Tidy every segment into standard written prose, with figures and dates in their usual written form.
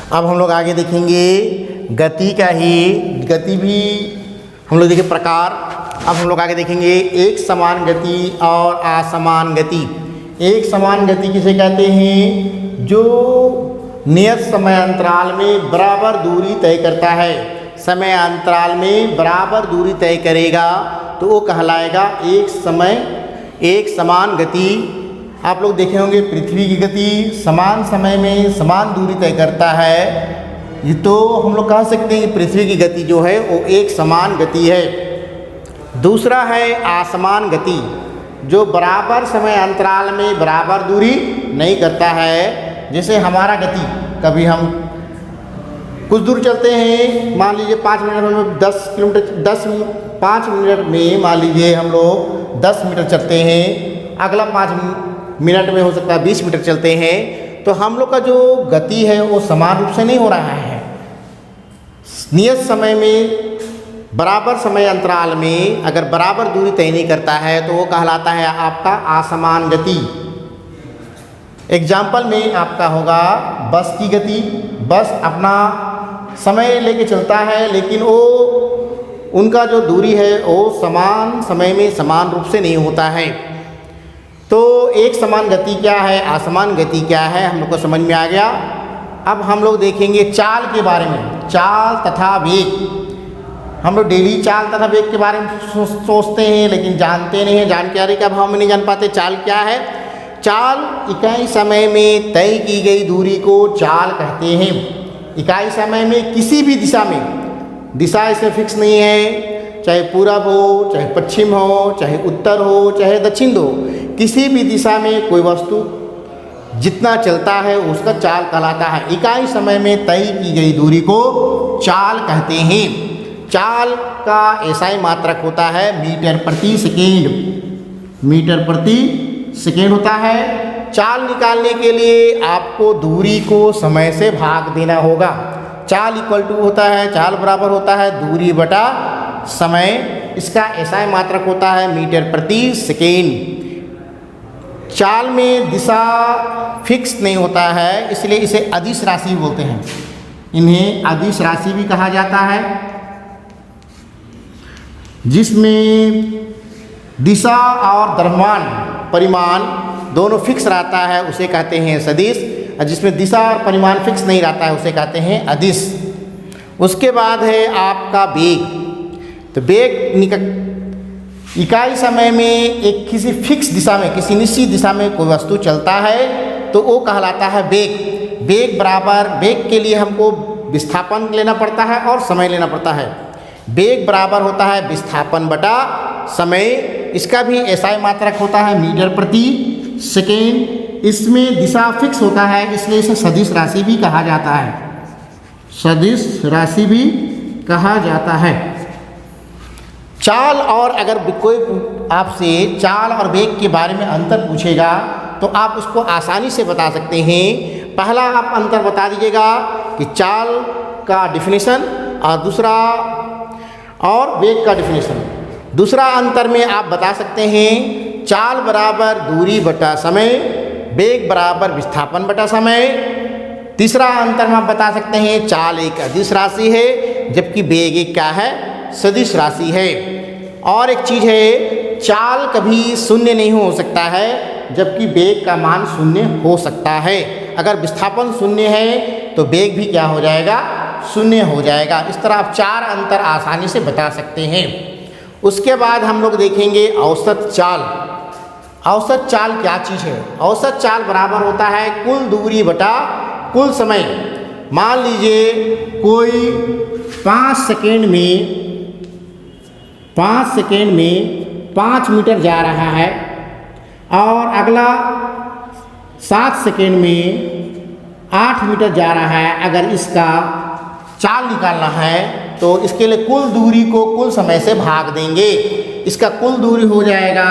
अब हम लोग आगे देखेंगे गति का ही, गति भी हम लोग देखें प्रकार। अब हम लोग आगे देखेंगे एक समान गति और असमान गति। एक समान गति किसे कहते हैं? जो नियत समय अंतराल में बराबर दूरी तय करता है। समय अंतराल में बराबर दूरी तय करेगा तो वो कहलाएगा एक समान गति। आप लोग देखे होंगे पृथ्वी की गति समान समय में समान दूरी तय करता है। ये तो हम लोग कह सकते हैं कि पृथ्वी की गति जो है वो एक समान गति है। दूसरा है असमान गति, जो बराबर समय अंतराल में बराबर दूरी नहीं करता है। जैसे हमारा गति, कभी हम कुछ दूर चलते हैं, मान लीजिए 5 मिनट में 10 किलोमीटर, 5 मिनट में मान लीजिए हम लोग 10 मीटर चलते हैं, अगला 5 मिनट में हो सकता है 20 मीटर चलते हैं, तो हम लोग का जो गति है वो समान रूप से नहीं हो रहा है। नियत समय में बराबर समय अंतराल में अगर बराबर दूरी तय नहीं करता है तो वो कहलाता है आपका असमान गति। एग्जाम्पल में आपका होगा बस की गति। बस अपना समय लेके चलता है, लेकिन वो उनका जो दूरी है वो समान समय में समान रूप से नहीं होता है। तो एक समान गति क्या है, असमान गति क्या है, हम लोग को समझ में आ गया। अब हम लोग देखेंगे चाल के बारे में। चाल तथा वेग, हम लोग डेली चाल तथा वेग के बारे में सोचते हैं लेकिन जानते नहीं हैं, जानकारी का अभाव में नहीं जान पाते चाल क्या है। चाल इकाई समय में तय की गई दूरी को चाल कहते हैं। इकाई समय में किसी भी दिशा में, दिशा इसमें फिक्स नहीं है, चाहे पूरब हो, चाहे पश्चिम हो, चाहे उत्तर हो, चाहे दक्षिण हो, किसी भी दिशा में कोई वस्तु जितना चलता है उसका चाल कहलाता है। इकाई समय में तय की गई दूरी को चाल कहते हैं। चाल का एसआई मात्रक होता है मीटर प्रति सेकेंड। मीटर प्रति सेकेंड होता है। चाल निकालने के लिए आपको दूरी को समय से भाग देना होगा। चाल इक्वल टू होता है, चाल बराबर होता है दूरी बटा समय। इसका एसआई मात्रक होता है मीटर प्रति सेकेंड। चाल में दिशा फिक्स नहीं होता है, इसलिए इसे अदिश राशि बोलते हैं। इन्हें अदिश राशि भी कहा जाता है। जिसमें दिशा और द्रव्यमान परिमाण दोनों फिक्स रहता है उसे कहते हैं सदिश, और जिसमें दिशा और परिमाण फिक्स नहीं रहता है उसे कहते हैं अदिश। उसके बाद है आपका वेग। तो वेग इकाई समय में एक किसी फिक्स दिशा में, किसी निश्चित दिशा में कोई वस्तु चलता है तो वो कहलाता है वेग। वेग बराबर, वेग के लिए हमको विस्थापन लेना पड़ता है और समय लेना पड़ता है। वेग बराबर होता है विस्थापन बटा समय। इसका भी एसआई मात्रक होता है मीटर प्रति सेकेंड। इसमें दिशा फिक्स होता है, इसलिए इसे सदिश राशि भी कहा जाता है। सदिश राशि भी कहा जाता है। चाल और अगर कोई आपसे चाल और वेग के बारे में अंतर पूछेगा तो आप उसको आसानी से बता सकते हैं। पहला आप अंतर बता दीजिएगा कि चाल का डिफिनीशन और दूसरा और वेग का डिफिनीशन। दूसरा अंतर में आप बता सकते हैं चाल बराबर दूरी बटा समय, वेग बराबर विस्थापन बटा समय। तीसरा अंतर में आप बता सकते हैं चाल एक अदिश राशि है जबकि वेग एक क्या है, सदिश राशि है। और एक चीज़ है, चाल कभी शून्य नहीं हो सकता है जबकि वेग का मान शून्य हो सकता है। अगर विस्थापन शून्य है तो वेग भी क्या हो जाएगा, शून्य हो जाएगा। इस तरह आप 4 अंतर आसानी से बता सकते हैं। उसके बाद हम लोग देखेंगे औसत चाल। औसत चाल क्या चीज़ है? औसत चाल बराबर होता है कुल दूरी बटा कुल समय। मान लीजिए कोई 5 सेकेंड में 5 मीटर जा रहा है और अगला 7 सेकेंड में 8 मीटर जा रहा है। अगर इसका चाल निकालना है तो इसके लिए कुल दूरी को कुल समय से भाग देंगे। इसका कुल दूरी हो जाएगा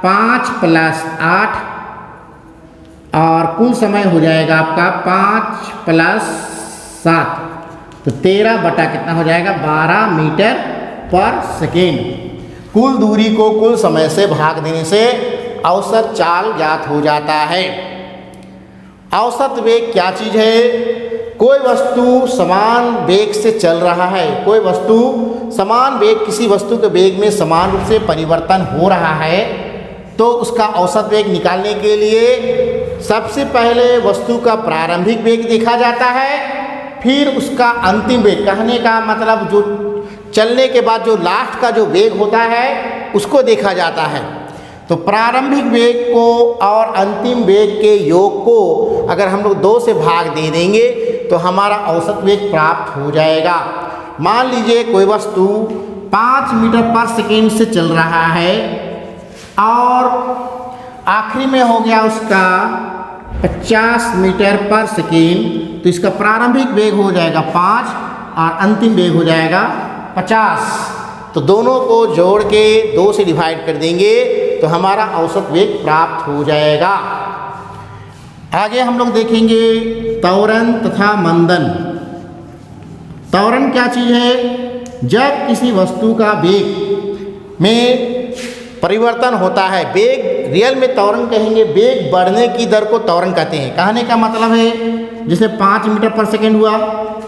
5 + 8 और कुल समय हो जाएगा आपका 5 + 7, तो 13 बटा कितना हो जाएगा, 12 मीटर पर सेकेंड। कुल दूरी को कुल समय से भाग देने से औसत चाल ज्ञात हो जाता है। औसत वेग क्या चीज़ है? कोई वस्तु समान वेग से चल रहा है, कोई वस्तु समान वेग, किसी वस्तु के वेग में समान रूप से परिवर्तन हो रहा है, तो उसका औसत वेग निकालने के लिए सबसे पहले वस्तु का प्रारंभिक वेग देखा जाता है, फिर उसका अंतिम वेग, कहने का मतलब जो चलने के बाद जो लास्ट का जो वेग होता है उसको देखा जाता है। तो प्रारंभिक वेग को और अंतिम वेग के योग को अगर हम लोग 2 से भाग दे देंगे तो हमारा औसत वेग प्राप्त हो जाएगा। मान लीजिए कोई वस्तु 5 मीटर पर सेकेंड से चल रहा है और आखिरी में हो गया उसका 50 मीटर पर सेकेंड, तो इसका प्रारंभिक वेग हो जाएगा 5 और अंतिम वेग हो जाएगा 50। तो दोनों को जोड़ के 2 से डिवाइड कर देंगे तो हमारा औसत वेग प्राप्त हो जाएगा। आगे हम लोग देखेंगे त्वरण तथा मंदन। त्वरण क्या चीज़ है? जब किसी वस्तु का वेग में परिवर्तन होता है, वेग रियल में त्वरण कहेंगे, वेग बढ़ने की दर को त्वरण कहते हैं। कहने का मतलब है जैसे 5 मीटर पर सेकेंड हुआ,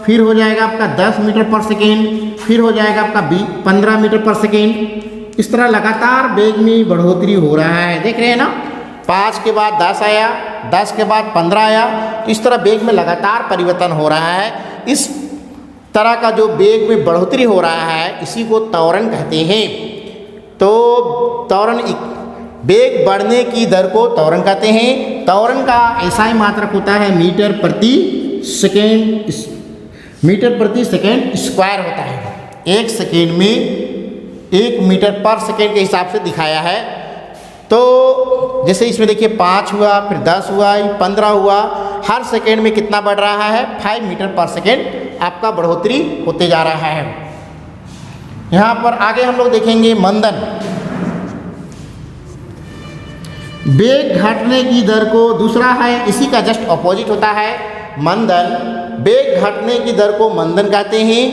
फिर हो जाएगा आपका 10 मीटर पर सेकेंड, फिर हो जाएगा आपका 15 मीटर पर सेकेंड। इस तरह लगातार वेग में बढ़ोतरी हो रहा है, देख रहे हैं ना। 5 के बाद 10 आया, 10 के बाद 15 आया, तो इस तरह वेग में लगातार परिवर्तन हो रहा है। इस तरह का जो वेग में बढ़ोतरी हो रहा है इसी को त्वरण कहते हैं। तो त्वरण, वेग बढ़ने की दर को त्वरण कहते हैं। त्वरण का एसआई मात्रक होता है मीटर प्रति सेकेंड, मीटर प्रति सेकेंड स्क्वायर होता है। 1 सेकेंड में 1 मीटर पर सेकेंड के हिसाब से दिखाया है। तो जैसे इसमें देखिए 5 हुआ, फिर 10 हुआ, 15 हुआ, हर सेकेंड में कितना बढ़ रहा है? 5 मीटर पर सेकेंड आपका बढ़ोतरी होते जा रहा है। यहाँ पर आगे हम लोग देखेंगे मंदन। वेग घटने की दर को, दूसरा है इसी का जस्ट अपोजिट होता है मंदन। वेग घटने की दर को मंदन कहते हैं।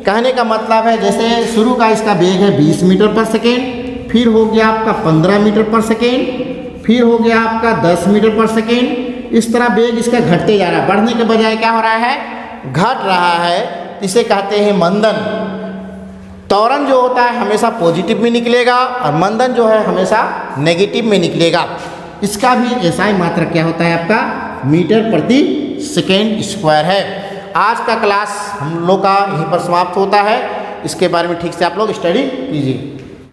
कहने का मतलब है जैसे शुरू का इसका वेग है 20 मीटर पर सेकेंड, फिर हो गया आपका 15 मीटर पर सेकेंड, फिर हो गया आपका 10 मीटर पर सेकेंड। इस तरह वेग इसका घटते जा रहा है, बढ़ने के बजाय क्या हो रहा है? घट रहा है। इसे कहते हैं मंदन। त्वरण जो होता है हमेशा पॉजिटिव में निकलेगा और मंदन जो है हमेशा नेगेटिव में निकलेगा। इसका भी एसआई मात्रक क्या होता है आपका? मीटर प्रति सेकेंड स्क्वायर है। आज का क्लास हम लोग का यहीं पर समाप्त होता है। इसके बारे में ठीक से आप लोग स्टडी कीजिए।